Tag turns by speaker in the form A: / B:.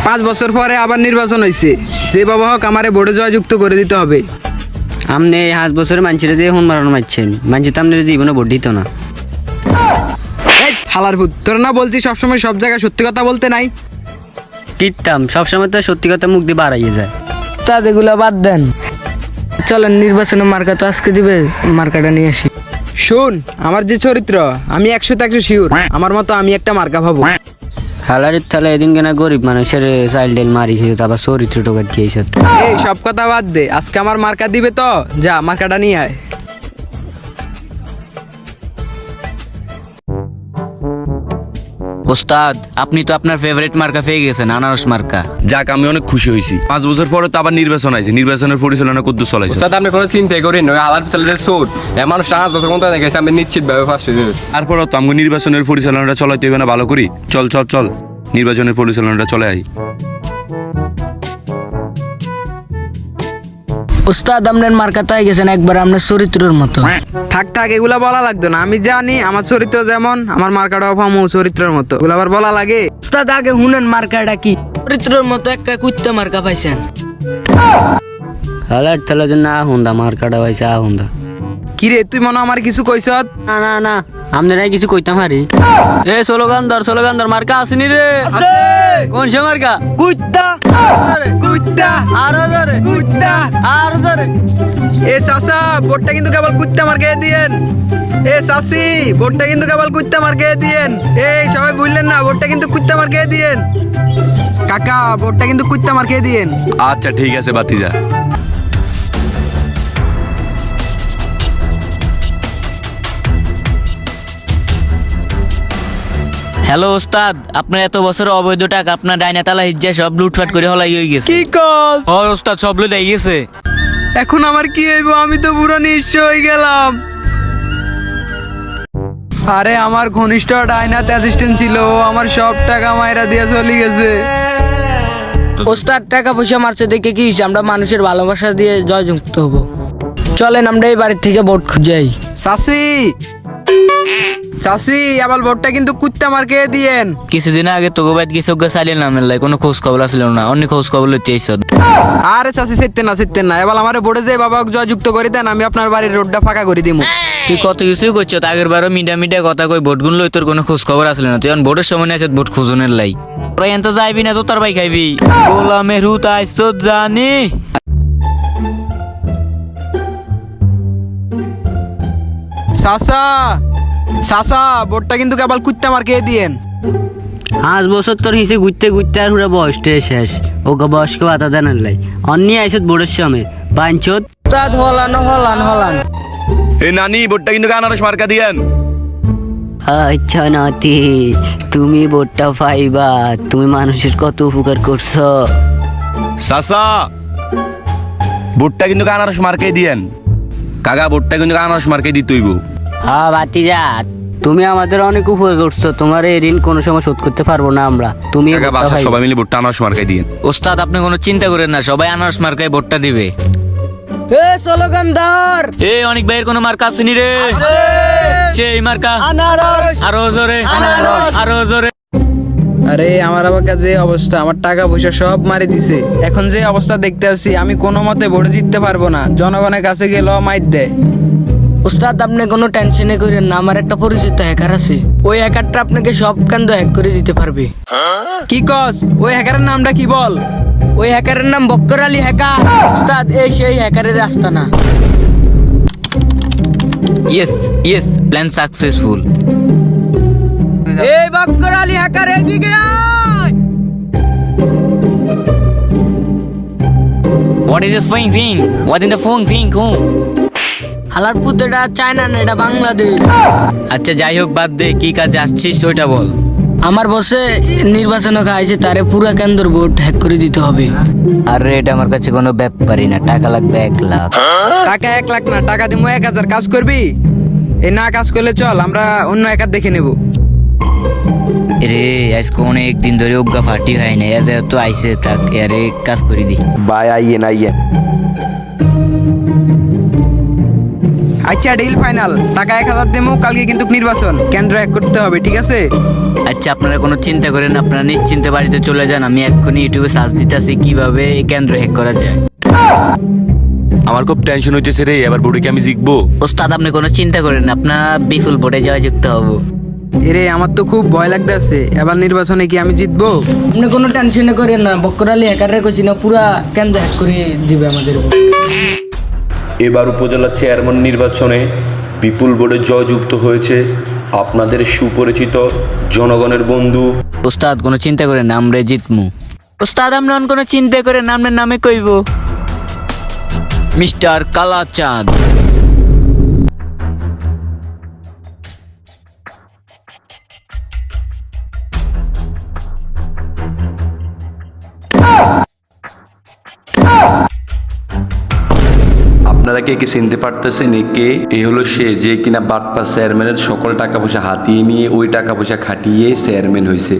A: 5 বছর পরে আবার নির্বাচন হয়েছে, যে বাবা হোক আমারে ভোটে জয়যুক্ত করে দিতে হবে।
B: আপনি 5 বছরে মানুষের দিয়ে হুন মারানো মারছেন, মানুষ তো আপনার জীবনে ভোট দিত না।
A: এই হালার ভূত, তোর না বলছি সবসময় সব জায়গায় সত্যি কথা বলতে নাই?
B: দিতাম, সবসময় তো সত্যি কথা মুখ দিয়ে বাড়াইয়ে যায়।
C: উস্তাদ এগুলো বাদ দেন, চলেন নির্বাচনে মার্কা তো আজকে দিবে, মার্কাটা নিয়ে আসি।
A: শোন, আমার যে চরিত্র আমি 100তে 100 শিওর, আমার মতো আমি একটা মার্কা ভাবো।
B: হালারের তাহলে এদিন কেনা গরিব মানুষের চাইল্ড মারি খেয়েছে, আবার চরিত্র টোকা দিয়েছে।
A: এই সব কথা বাদ দে, আজকে আমার মার্কা দিবে তো, যা মার্কাটা নিয়ে আয়।
D: ওস্তাদ, আপনি তো আপনার ফেভারিট মার্কা পেয়ে গেছেন, আনারস মার্কা।
E: যাক, আমি অনেক খুশি হয়েছি। 5 বছর পরে তো আবার নির্বাচন আছে, নির্বাচনের পরিচালনা করতে চলাইছে।
F: ওস্তাদ আপনি কোনো চিন্তাই করেন না, আলার পিছনে সোট এমন 5 বছর মতো গেছে, আমি নিশ্চিতভাবে ফার্স্ট হয়ে যাবে।
E: তারপরও তো আমি নির্বাচনের পরিচালনাটা চলাইতে হবে না ভালো করি? চল চল চল, নির্বাচনের পরিচালনাটা চলে আই।
C: উস্তাদ আপনার মার্কা তো গেছেন একবার আপনার চরিত্রের মতো।
A: থাক থাক, এগুলা বলা লাগতো না, আমি জানি আমার চরিত্র যেমন, আমার মার্কাটাও ফামু চরিত্রের মতো, এগুলো আবার বলা লাগে?
C: উস্তাদ আগে শুনেন মার্কাটা কি। চরিত্রের মতো একটা কুত্তা মার্কা পাইছেন।
B: হালার তাহলে যে না হুন্দা মার্কাটা পাইছে হুন্দা।
A: কিরে তুই মনে হয় আমার কিছু কইছ?
B: না না না, আপনারা কিছু কইতাম হারি। এ স্লোগানদার মার্কা আসেনি রে? কোন সে মার্কা?
A: কুত্তা কুত্তা
B: আরো জোরে,
A: কুত্তা।
B: আরো জোরে।
A: এ চাচা, ভোটটা কিন্তু কেবল কুত্তা মার্কে দিয়েন। এ চাচি, ভোটটা কিন্তু কেবল কুত্তা মার্কে দিয়েন। এই সবাই বুঝলেন না, ভোটটা কিন্তু কুত্তা মার্কে দিয়েন। কাকা, ভোটটা কিন্তু কুত্তা মার্কে দিয়েন।
E: আচ্ছা ঠিক আছে বাতিজা।
D: হ্যালো ওস্তাদ, আপনার এত বছর অবৈধ টাকা আপনার ডাইনা তালা হিজ্জা সব লুটফাট করে হলাই হয়ে গেছে।
A: কি কস?
D: ও ওস্তাদ, সব লুট হয়ে গেছে।
A: এখন আমার কি হইব? আমি তো পুরো নিঃস্ব হয়ে গেলাম। আরে আমার ঘনিষ্ঠ ডাইনাতে অ্যাসিস্ট্যান্ট ছিল, ও আমার সব টাকা মাইরা দিয়ে চলে গেছে।
C: উস্তাদ টাকা পয়সা মারছে দেখে কি হইছে? আমরা মানুষের ভালোবাসা দিয়ে জয়যুক্ত হব। চলেন আমরা এই বাড়ির থেকে ভোট খুঁজাই।
A: চাচি চাচি, আবার ভোটটা কিন্তু কুত্তা মার্কে দিয়েন।
D: কিছুদিন আগে তোকে বাইত গেছে, ওকে চাইলেন না মেলাই, কোনো খোঁজ খবর আসছিল না, অন্য খোঁজ খবর লইতে আইস।
A: আরে চাচি, সেরতেন না, এবার আমার ভোটে যে বাবা জয়যুক্ত করে দেন, আমি আপনার বাড়ির রোডটা ফাঁকা করে দিব।
D: তুই কত কিছুই করছো, আগের বারও মিডিয়া কথা কই ভোট গুন লই, তোর কোনো খোঁজ খবর আসলে না। তুই এখন ভোটের সময় আছে ভোট খুঁজনের লাই, তোরা এত যাইবি না, তোর ভাই খাইবি। গোলামের হুত আইস জানি।
A: চাচা চাচা, ভোটটা কিন্তু কেবল কুত্তা মার্কে দিয়েন।
B: 5 বছর তোর হিসে ঘুরতে ঘুরতে আর পুরো বয়সটা শেষ। ওকে বয়স্ক ভাতা দেন লাই অন্য আইসত বোর্ডের সময় বাঞ্চত।
C: উস্তাদ হলান।
E: এ নানি, ভোটটা কিন্তু আনারস মার্কা দিয়েন।
B: আচ্ছা নাতি, তুমি ভোটটা পাইবা, তুমি মানুষের কত উপকার করছো।
E: চাচা, ভোটটা কিন্তু আনারস মার্কাই দিয়েন। কাকা, ভোটটা কিন্তু আনারস মার্কাই দিতে হইব।
B: হ্যাঁ ভাতিজা, তুমি আমাদের অনেক উপকার করছো, তোমার এই ঋণ কোনো সময় শোধ করতে পারবো না আমরা। তুমি
E: কাকা, বাসার সবাই মিলে ভোটটা আনারস মার্কাই দিয়েন।
D: ওস্তাদ, আপনি কোনো চিন্তা করেন না, সবাই আনারস মার্কায় ভোটটা দিবে।
C: এ স্লোগানদার,
D: এ অনেক ভাইয়ের কোনো মার্কা আসেনি রে? সেই মার্কা আরো জোরে, আরো জোরে।
A: আরে আমার আবার যে অবস্থা, আমার টাকা পয়সা সব মারি দিছে। এখন যে অবস্থা দেখতে আছি, আমি কোনো মতে ভোটে জিততে পারবো না। জনগণের কাছে গেল মাইর দেয়।
C: উস্তাদ আপনি কোনো টেনশনে করেন না, আমার একটা পরিচিত হ্যাকার আছে, ওই হ্যাকারটা আপনাকে সব কেন্দ্র হ্যাক করে দিতে পারবে।
A: কি কস? ওই হ্যাকারের নামটা কি বল?
C: ওই হ্যাকারের নাম বক্কর আলী হ্যাকার। উস্তাদ এই সেই হ্যাকারের রাস্তা না।
D: Yes, plan successful.
C: এই বক্কর আলী হ্যাকার এদিকে আয়।
D: What is this thing? What in the phone thing?
C: হালার পুত, এটা চায়না না, এটা বাংলাদেশ।
D: আচ্ছা যাই হোক, বাদ দে, কি কাজে আসছিস ওইটা বল।
C: আমার বসে নির্বাচনে খাইছে, তারে পুরা কেন্দ্র ভোট হ্যাক করে দিতে হবে।
B: আরে এটা আমার কাছে কোনো ব্যাপারই না, টাকা লাগবে 1 লাখ।
A: টাকা 1 লাখ না, টাকা দিব 1000। কাজ করবি? এই না কাজ করলে চল, আমরা অন্য হ্যাকার দেখে নেব।
D: রে আজকে অনেক দিন ধরে অজ্ঞা ফাটি হয় না, এত তো আইসে থাক, আরে কাজ করে দি।
E: ভাই আইয়েন।
A: আচ্ছা ডিল ফাইনাল, টাকা 1000 দেবো, কালকে কিন্তু নির্বাচন, কেন্দ্র এক করতে হবে, ঠিক আছে?
D: আচ্ছা আপনারা কোনো চিন্তা করেন না, আপনারা নিশ্চিন্তে বাড়িতে চলে যান। আমি এক্ষুনি ইউটিউবে সার্চ দিতেছি কিভাবে এই কেন্দ্র হ্যাক করা যায়।
E: আমার খুব টেনশন হইতেছে রে, এবার ভোটে কি আমি জিতবো?
D: ওস্তাদ আপনি কোনো চিন্তা করেন না, আপনার বিপুল ভোটে জয়যুক্ত হব।
A: এরে আমার তো খুব ভয় লাগতেছে, এবার নির্বাচনে কি আমি জিতবো?
C: আপনি কোনো টেনশনে করেন না, বক্করালি হ্যাকারে কইছি না, পুরা কেন্দ্র হ্যাক করে দিবে আমাদের।
G: এবার উপজেলা চেয়ারম্যান নির্বাচনে বিপুল ভোটে জয়যুক্ত হয়েছে আপনাদের সুপরিচিত জনগণের বন্ধু
D: ওস্তাদ কোনো চিন্তা করেন না, আমরা জিতমু। ওস্তাদ আমরা কোনো চিন্তা করেন না, আপনার নামে কইব মিস্টার কালাচাঁদ।
G: আপনারা কে কে চিনতে পারতেছেন কে? এ হলো সে যে কিনা বাটপা চেয়ারম্যানের সকল টাকা পয়সা হাতিয়ে নিয়ে ওই টাকা পয়সা খাটিয়ে চেয়ারম্যান হয়েছে।